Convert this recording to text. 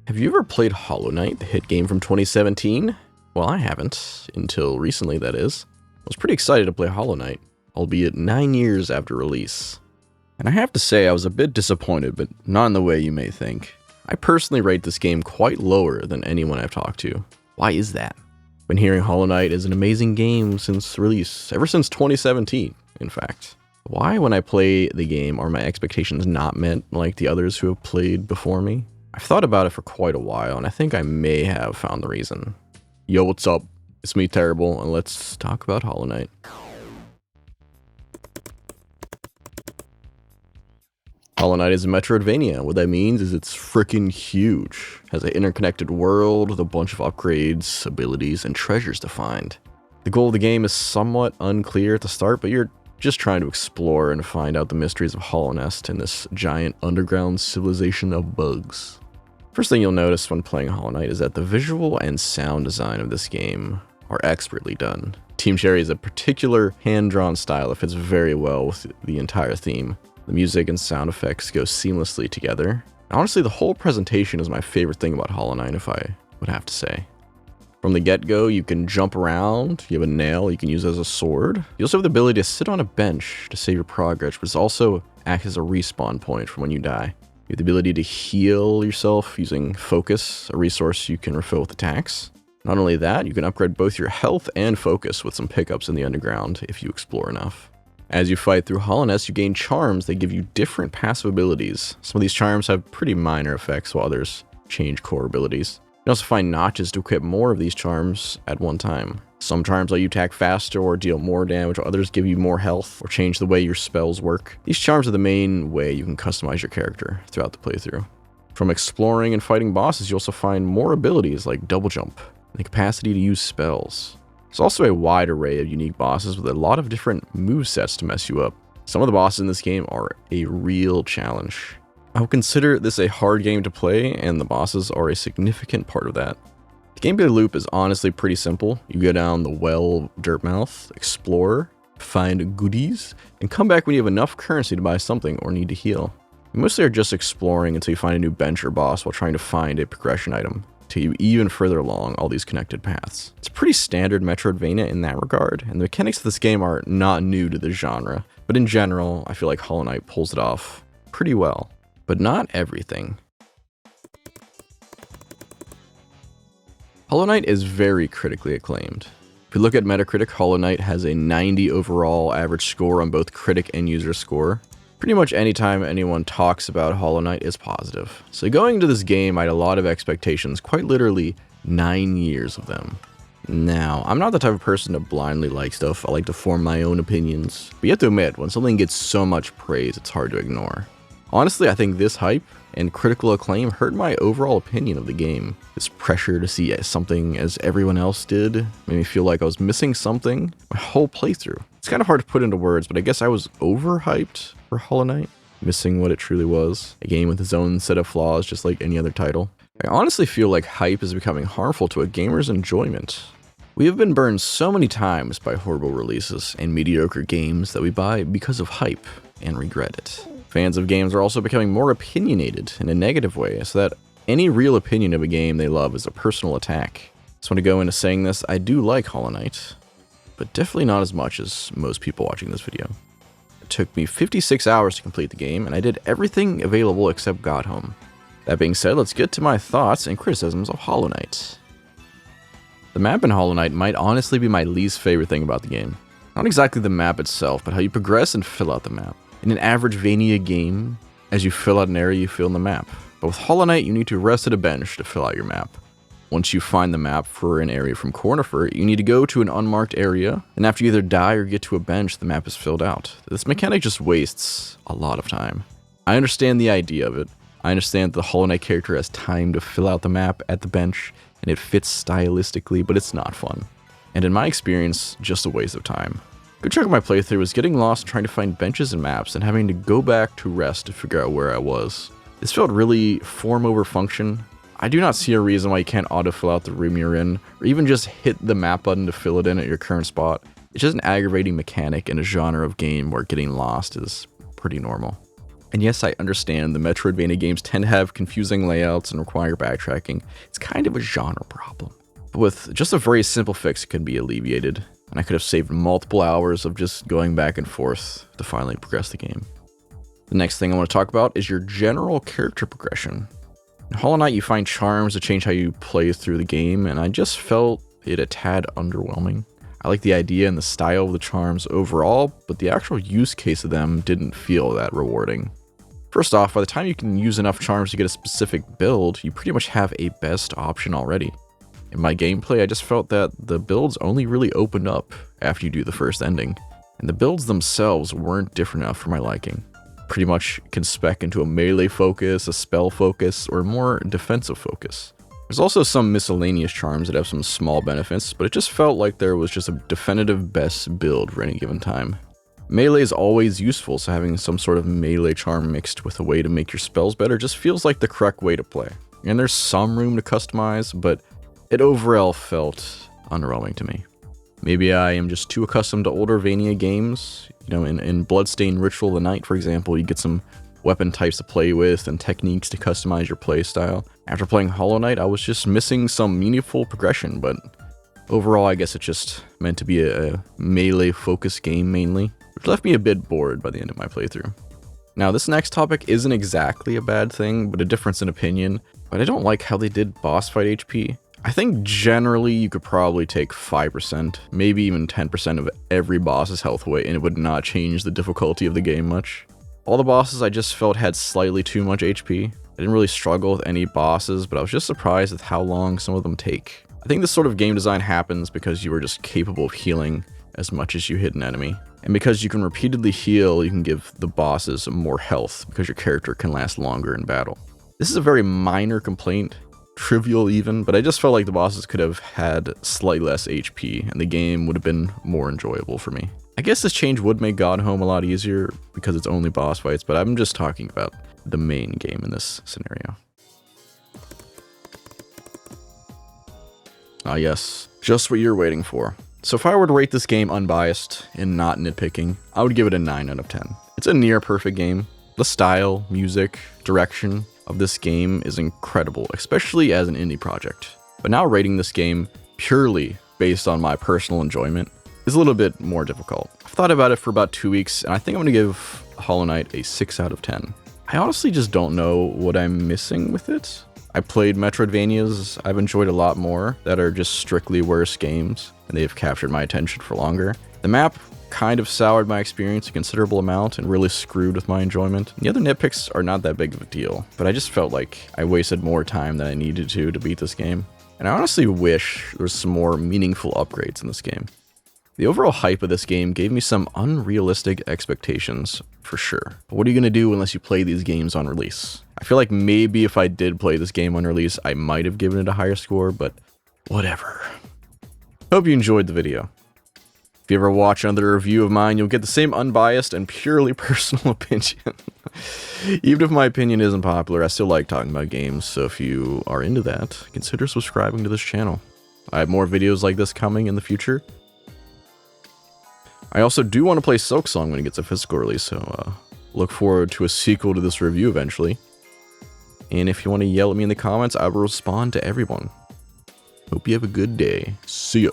Have you ever played Hollow Knight, the hit game from 2017? Well, I haven't, until recently that is. I was pretty excited to play Hollow Knight, albeit 9 years after release. And I have to say I was a bit disappointed, but not in the way you may think. I personally rate this game quite lower than anyone I've talked to. Why is that? Been hearing Hollow Knight is an amazing game since release, ever since 2017, in fact. Why, when I play the game, are my expectations not met like the others who have played before me? I've thought about it for quite a while, and I think I may have found the reason. Yo, what's up? It's me, Terrible, and let's talk about Hollow Knight. Hollow Knight is a Metroidvania. What that means is it's freaking huge. Has an interconnected world with a bunch of upgrades, abilities, and treasures to find. The goal of the game is somewhat unclear at the start, but you're just trying to explore and find out the mysteries of Hallownest in this giant underground civilization of bugs. First thing you'll notice when playing Hollow Knight is that the visual and sound design of this game are expertly done. Team Cherry is a particular hand-drawn style that fits very well with the entire theme. The music and sound effects go seamlessly together. Honestly, the whole presentation is my favorite thing about Hollow Knight, if I would have to say. From the get-go, you can jump around, you have a nail you can use as a sword. You also have the ability to sit on a bench to save your progress, but also acts as a respawn point from when you die. You have the ability to heal yourself using Focus, a resource you can refill with attacks. Not only that, you can upgrade both your health and focus with some pickups in the underground if you explore enough. As you fight through Hallownest, you gain charms that give you different passive abilities. Some of these charms have pretty minor effects, while others change core abilities. You can also find notches to equip more of these charms at one time. Some charms let you attack faster or deal more damage, while others give you more health or change the way your spells work. These charms are the main way you can customize your character throughout the playthrough. From exploring and fighting bosses, you also find more abilities like double jump and the capacity to use spells. There's also a wide array of unique bosses with a lot of different movesets to mess you up. Some of the bosses in this game are a real challenge. I would consider this a hard game to play, and the bosses are a significant part of that. The gameplay loop is honestly pretty simple. You go down the well of Dirtmouth, explore, find goodies, and come back when you have enough currency to buy something or need to heal. You mostly are just exploring until you find a new bench or boss while trying to find a progression item to you even further along all these connected paths. It's pretty standard Metroidvania in that regard, and the mechanics of this game are not new to the genre, but in general, I feel like Hollow Knight pulls it off pretty well. But not everything. Hollow Knight is very critically acclaimed. If we look at Metacritic, Hollow Knight has a 90 overall average score on both critic and user score. Pretty much anytime anyone talks about Hollow Knight is positive. So going into this game, I had a lot of expectations, quite literally 9 years of them. Now, I'm not the type of person to blindly like stuff. I like to form my own opinions. But you have to admit, when something gets so much praise, it's hard to ignore. Honestly, I think this hype and critical acclaim hurt my overall opinion of the game. This pressure to see something as everyone else did made me feel like I was missing something my whole playthrough. It's kind of hard to put into words, but I guess I was overhyped for Hollow Knight, missing what it truly was. A game with its own set of flaws, just like any other title. I honestly feel like hype is becoming harmful to a gamer's enjoyment. We have been burned so many times by horrible releases and mediocre games that we buy because of hype and regret it. Fans of games are also becoming more opinionated in a negative way, so that any real opinion of a game they love is a personal attack. Just want to go into saying this, I do like Hollow Knight, but definitely not as much as most people watching this video. It took me 56 hours to complete the game, and I did everything available except Godhome. That being said, let's get to my thoughts and criticisms of Hollow Knight. The map in Hollow Knight might honestly be my least favorite thing about the game. Not exactly the map itself, but how you progress and fill out the map. In an average Vania game, as you fill out an area, you fill in the map. But with Hollow Knight, you need to rest at a bench to fill out your map. Once you find the map for an area from Cornifer, you need to go to an unmarked area, and after you either die or get to a bench, the map is filled out. This mechanic just wastes a lot of time. I understand the idea of it. I understand that the Hollow Knight character has time to fill out the map at the bench, and it fits stylistically, but it's not fun. And in my experience, just a waste of time. A good chunk of my playthrough was getting lost trying to find benches and maps and having to go back to rest to figure out where I was. This felt really form over function. I do not see a reason why you can't autofill out the room you're in, or even just hit the map button to fill it in at your current spot. It's just an aggravating mechanic in a genre of game where getting lost is pretty normal. And yes, I understand the Metroidvania games tend to have confusing layouts and require backtracking. It's kind of a genre problem. But with just a very simple fix, it could be alleviated, and I could have saved multiple hours of just going back and forth to finally progress the game. The next thing I want to talk about is your general character progression. In Hollow Knight, you find charms to change how you play through the game, and I just felt it a tad underwhelming. I like the idea and the style of the charms overall, but the actual use case of them didn't feel that rewarding. First off, by the time you can use enough charms to get a specific build, you pretty much have a best option already. In my gameplay, I just felt that the builds only really opened up after you do the first ending, and the builds themselves weren't different enough for my liking. Pretty much can spec into a melee focus, a spell focus, or a more defensive focus. There's also some miscellaneous charms that have some small benefits, but it just felt like there was just a definitive best build for any given time. Melee is always useful, so having some sort of melee charm mixed with a way to make your spells better just feels like the correct way to play. And there's some room to customize, but it overall felt underwhelming to me. Maybe I am just too accustomed to older Vania games. You know, in Bloodstained Ritual of the Night, for example, you get some weapon types to play with and techniques to customize your playstyle. After playing Hollow Knight, I was just missing some meaningful progression, but overall I guess it's just meant to be a melee-focused game mainly, which left me a bit bored by the end of my playthrough. Now, this next topic isn't exactly a bad thing, but a difference in opinion, but I don't like how they did boss fight HP. I think generally you could probably take 5%, maybe even 10% of every boss's health away, and it would not change the difficulty of the game much. All the bosses I just felt had slightly too much HP. I didn't really struggle with any bosses, but I was just surprised with how long some of them take. I think this sort of game design happens because you are just capable of healing as much as you hit an enemy. And because you can repeatedly heal, you can give the bosses more health because your character can last longer in battle. This is a very minor complaint, trivial even, but I just felt like the bosses could have had slightly less HP and the game would have been more enjoyable for me. I guess this change would make Godhome a lot easier because it's only boss fights, but I'm just talking about the main game in this scenario. Ah yes, just what you're waiting for. So if I were to rate this game unbiased and not nitpicking, I would give it a 9 out of 10. It's a near perfect game. The style, music, direction of this game is incredible, especially as an indie project. But now rating this game purely based on my personal enjoyment is a little bit more difficult. I've thought about it for about 2 weeks, and I think I'm going to give Hollow Knight a 6 out of 10. I honestly just don't know what I'm missing with it. I played Metroidvanias I've enjoyed a lot more that are just strictly worse games, and they've captured my attention for longer. The map kind of soured my experience a considerable amount and really screwed with my enjoyment. The other nitpicks are not that big of a deal, but I just felt like I wasted more time than I needed to beat this game. And I honestly wish there was some more meaningful upgrades in this game. The overall hype of this game gave me some unrealistic expectations, for sure. But what are you going to do unless you play these games on release? I feel like maybe if I did play this game on release, I might have given it a higher score, but whatever. Hope you enjoyed the video. If you ever watch another review of mine, you'll get the same unbiased and purely personal opinion. Even if my opinion isn't popular, I still like talking about games, so if you are into that, consider subscribing to this channel. I have more videos like this coming in the future. I also do want to play Silksong when it gets a physical release, so look forward to a sequel to this review eventually. And if you want to yell at me in the comments, I will respond to everyone. Hope you have a good day. See ya.